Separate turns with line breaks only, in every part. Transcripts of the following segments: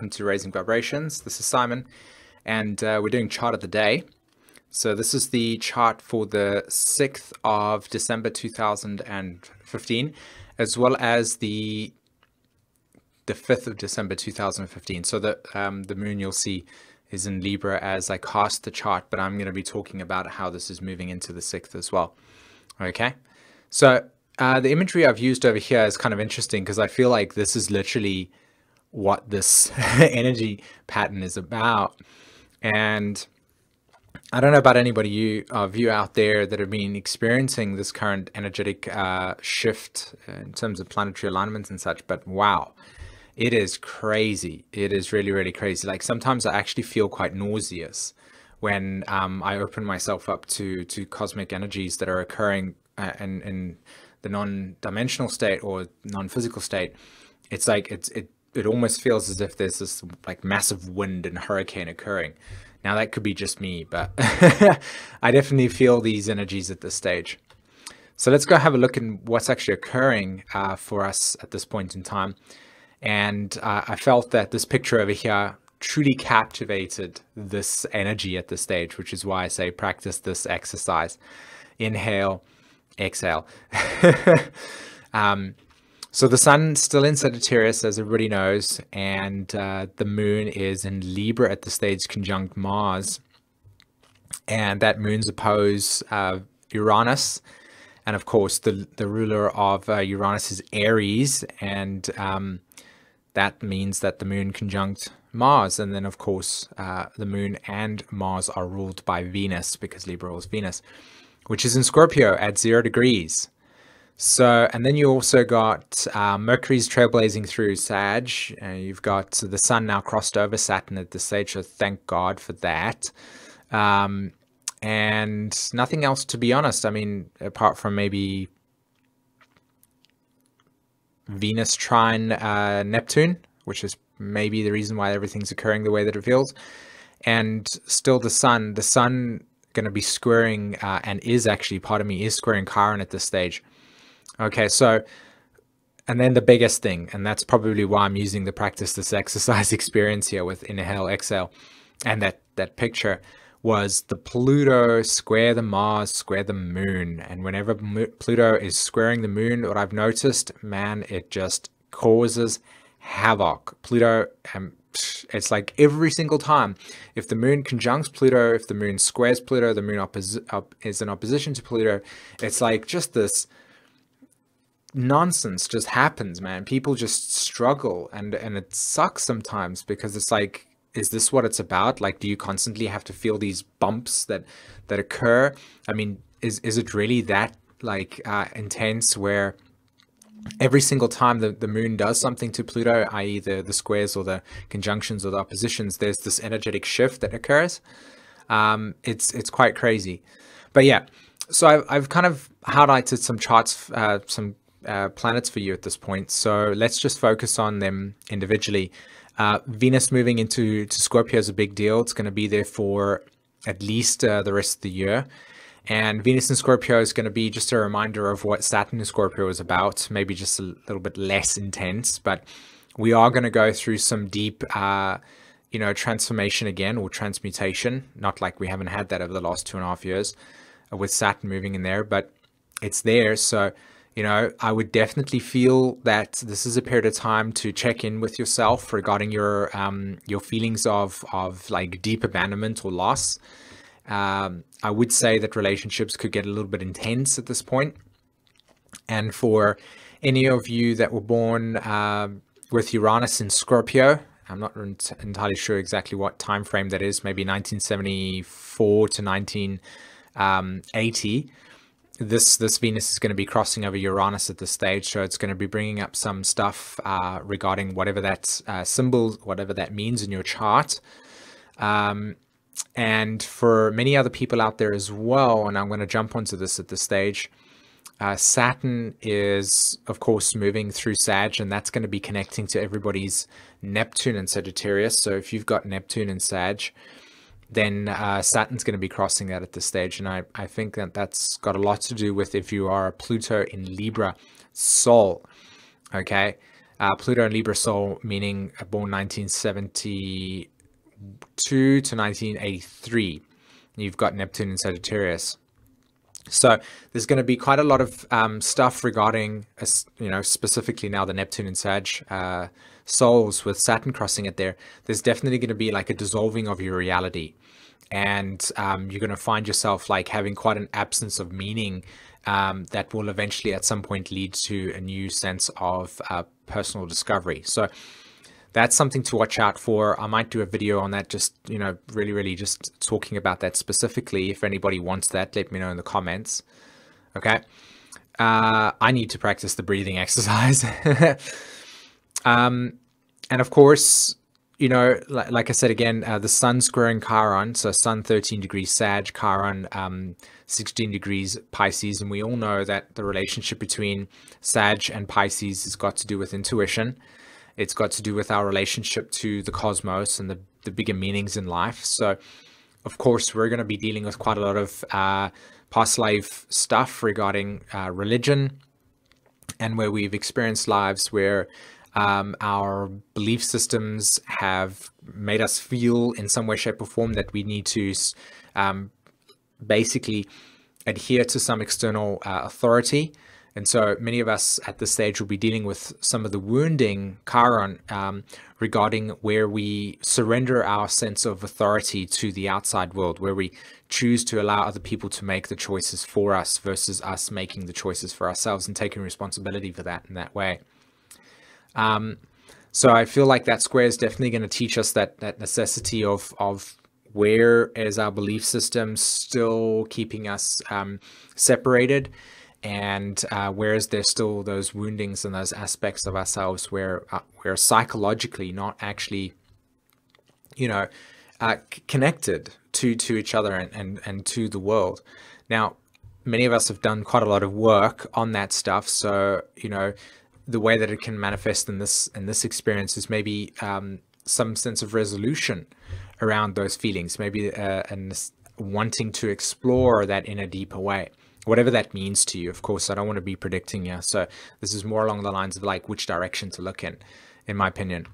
welcome to Raising Vibrations. This is Simon, and we're doing chart of the day. So this is the chart for the 6th of December 2015, as well as the 5th of December 2015. So the moon, you'll see, is in Libra as I cast the chart, but I'm going to be talking about how this is moving into the 6th as well. Okay, so the imagery I've used over here is kind of interesting because I feel like this is literally what this energy pattern is about. And I don't know about anybody of you out there that have been experiencing this current energetic shift in terms of planetary alignments and such, but wow, it is crazy. It is really, really crazy. Like sometimes I actually feel quite nauseous when I open myself up to cosmic energies that are occurring in the non-dimensional state or non-physical state. It's like it almost feels as if there's this like massive wind and hurricane occurring. Now that could be just me, but I definitely feel these energies at this stage. So let's go have a look at what's actually occurring for us at this point in time. And I felt that this picture over here truly captivated this energy at this stage, which is why I say practice this exercise. Inhale, exhale. So the sun's still in Sagittarius, as everybody knows, and the moon is in Libra at the stage conjunct Mars, and that moon's oppose Uranus, and of course the ruler of Uranus is Aries, and that means that the moon conjunct Mars, and then of course the moon and Mars are ruled by Venus because Libra rules Venus, which is in Scorpio at 0 degrees. So, and then you also got Mercury's trailblazing through Sag. You've got the sun now crossed over Saturn at this stage, so thank God for that. And nothing else, to be honest. I mean, apart from maybe Venus trine Neptune, which is maybe the reason why everything's occurring the way that it feels. And still the sun going to be squaring, and is actually, part of me is squaring Chiron at this stage. Okay, so, and then the biggest thing, and that's probably why I'm using the practice this exercise experience here with inhale, exhale, and that picture was the Pluto square the Mars, square the moon. And whenever Pluto is squaring the moon, what I've noticed, man, it just causes havoc. Pluto, it's like every single time, if the moon conjuncts Pluto, if the moon squares Pluto, the moon is in opposition to Pluto, it's like just this nonsense just happens, man. People just struggle, and it sucks sometimes because it's like, is this what it's about? Like, do you constantly have to feel these bumps that occur? I mean, is it really that like intense where every single time the moon does something to Pluto, i.e. the squares or the conjunctions or the oppositions, there's this energetic shift that occurs? It's quite crazy. But yeah, so I've kind of highlighted some charts, some planets for you at this point. So let's just focus on them individually. Venus moving into Scorpio is a big deal. It's going to be there for at least the rest of the year. And Venus in Scorpio is going to be just a reminder of what Saturn in Scorpio is about, maybe just a little bit less intense, but we are going to go through some deep, transformation again, or transmutation. Not like we haven't had that over the last 2.5 years with Saturn moving in there, but it's there. So, I would definitely feel that this is a period of time to check in with yourself regarding your feelings of like deep abandonment or loss. I would say that relationships could get a little bit intense at this point. And for any of you that were born with Uranus in Scorpio, I'm not entirely sure exactly what time frame that is, maybe 1974 to 1980. This Venus is going to be crossing over Uranus at this stage, so it's going to be bringing up some stuff regarding whatever that symbol, whatever that means in your chart. And for many other people out there as well, and I'm going to jump onto this at this stage, Saturn is, of course, moving through Sag, and that's going to be connecting to everybody's Neptune and Sagittarius. So if you've got Neptune and Sag, then Saturn's going to be crossing that at this stage. And I think that's got a lot to do with if you are a Pluto in Libra soul. Okay. Pluto and Libra Soul, meaning born 1972 to 1983. You've got Neptune in Sagittarius. So there's going to be quite a lot of stuff regarding, specifically now the Neptune and Sag souls with Saturn crossing it there. There's definitely going to be like a dissolving of your reality. And you're going to find yourself like having quite an absence of meaning that will eventually at some point lead to a new sense of personal discovery. So that's something to watch out for. I might do a video on that, just, really just talking about that specifically. If anybody wants that, let me know in the comments. Okay. I need to practice the breathing exercise. And of course, like I said again, the sun squaring Chiron, so sun 13 degrees Sag, Chiron 16 degrees Pisces, and we all know that the relationship between Sag and Pisces has got to do with intuition. It's got to do with our relationship to the cosmos and the bigger meanings in life. So, of course, we're going to be dealing with quite a lot of past life stuff regarding religion, and where we've experienced lives where our belief systems have made us feel in some way, shape, or form that we need to basically adhere to some external authority. And so many of us at this stage will be dealing with some of the wounding Chiron regarding where we surrender our sense of authority to the outside world, where we choose to allow other people to make the choices for us versus us making the choices for ourselves and taking responsibility for that in that way. So I feel like that square is definitely going to teach us that necessity of where is our belief system still keeping us separated, and where is there still those woundings and those aspects of ourselves where we're psychologically not actually, connected to each other and to the world. Now, many of us have done quite a lot of work on that stuff. So, the way that it can manifest in this experience is maybe some sense of resolution around those feelings, maybe wanting to explore that in a deeper way, whatever that means to you. Of course, I don't want to be predicting here. So this is more along the lines of like which direction to look in my opinion.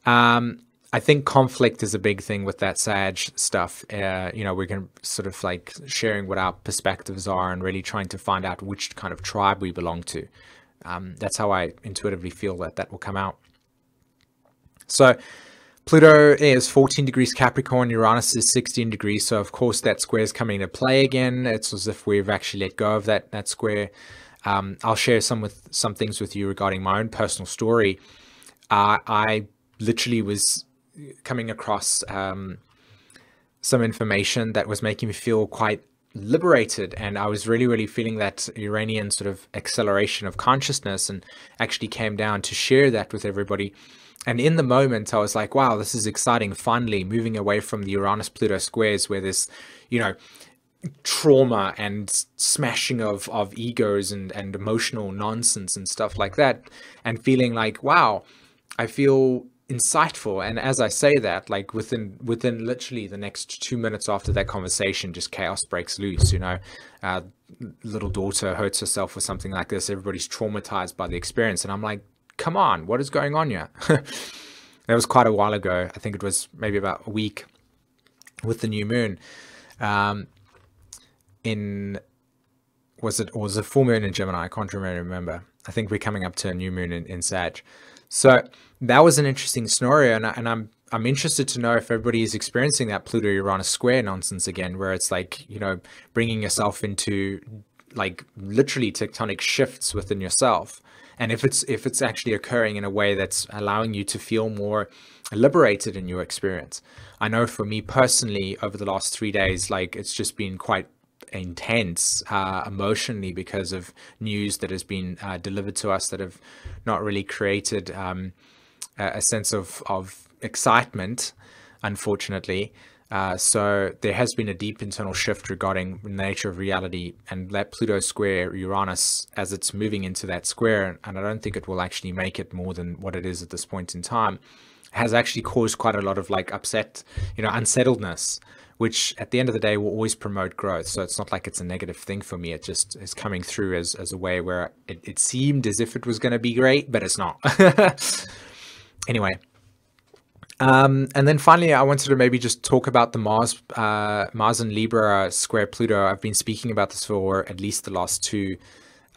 I think conflict is a big thing with that Sag stuff. We're going to sort of like sharing what our perspectives are and really trying to find out which kind of tribe we belong to. That's how I intuitively feel that will come out. So Pluto is 14 degrees Capricorn, Uranus is 16 degrees. So of course that square is coming into play again. It's as if we've actually let go of that square. I'll share some things with you regarding my own personal story. I literally was coming across some information that was making me feel quite liberated, and I was really feeling that Uranian sort of acceleration of consciousness, and actually came down to share that with everybody. And in the moment I was like, wow, this is exciting, finally moving away from the Uranus Pluto squares where there's trauma and smashing of egos and emotional nonsense and stuff like that, and feeling like, wow, I feel insightful. And as I say that, like within literally the next 2 minutes after that conversation, just chaos breaks loose. Little daughter hurts herself or something like this. Everybody's traumatized by the experience, and I'm like, come on, what is going on here? That was quite a while ago. I think it was maybe about a week with the new moon. Was it full moon in Gemini? I can't really remember. I think we're coming up to a new moon in Sag. So that was an interesting scenario, and I'm interested to know if everybody is experiencing that Pluto-Uranus square nonsense again, where it's like, bringing yourself into like literally tectonic shifts within yourself, and if it's actually occurring in a way that's allowing you to feel more liberated in your experience. I know for me personally, over the last 3 days, like it's just been quite intense emotionally because of news that has been delivered to us that have not really created a sense of excitement, unfortunately. So there has been a deep internal shift regarding the nature of reality, and that Pluto square Uranus, as it's moving into that square, and I don't think it will actually make it more than what it is at this point in time, has actually caused quite a lot of like upset, unsettledness which at the end of the day will always promote growth. So it's not like it's a negative thing for me. It just is coming through as a way where it seemed as if it was going to be great, but it's not. Anyway. And then finally, I wanted to maybe just talk about the Mars and Libra square Pluto. I've been speaking about this for at least the last two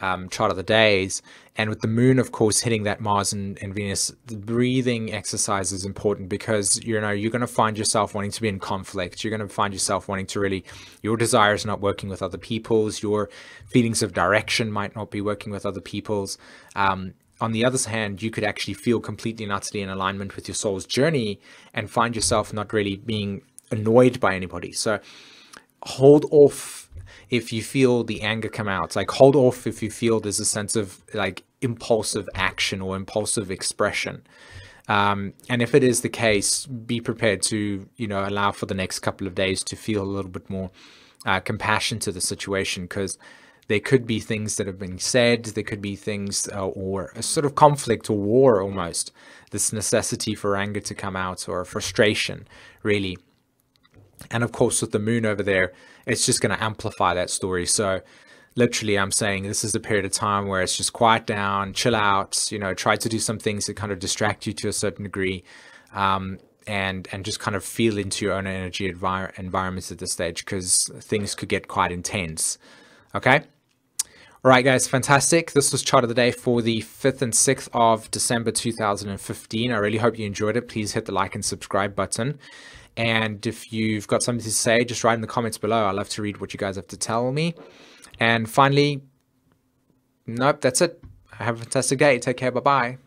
chart of the days. And with the moon, of course, hitting that Mars and Venus, the breathing exercise is important because, you're going to find yourself wanting to be in conflict. You're going to find yourself wanting to really, your desires not working with other people's, your feelings of direction might not be working with other people's. On the other hand, you could actually feel completely and utterly in alignment with your soul's journey and find yourself not really being annoyed by anybody. So hold off if you feel the anger come out. Like, hold off if you feel there's a sense of like impulsive action or impulsive expression. And if it is the case, be prepared to, allow for the next couple of days to feel a little bit more compassion to the situation, because there could be things that have been said, there could be things or a sort of conflict or war almost, this necessity for anger to come out, or frustration, really. And of course, with the moon over there, it's just going to amplify that story. So literally, I'm saying this is a period of time where it's just quiet down, chill out, try to do some things that kind of distract you to a certain degree, and just kind of feel into your own energy environments at this stage, because things could get quite intense. Okay. All right, guys, fantastic. This was chart of the day for the 5th and 6th of December 2015. I really hope you enjoyed it. Please hit the like and subscribe button. And if you've got something to say, just write in the comments below. I love to read what you guys have to tell me. And finally, nope, that's it. Have a fantastic day. Take care. Bye-bye.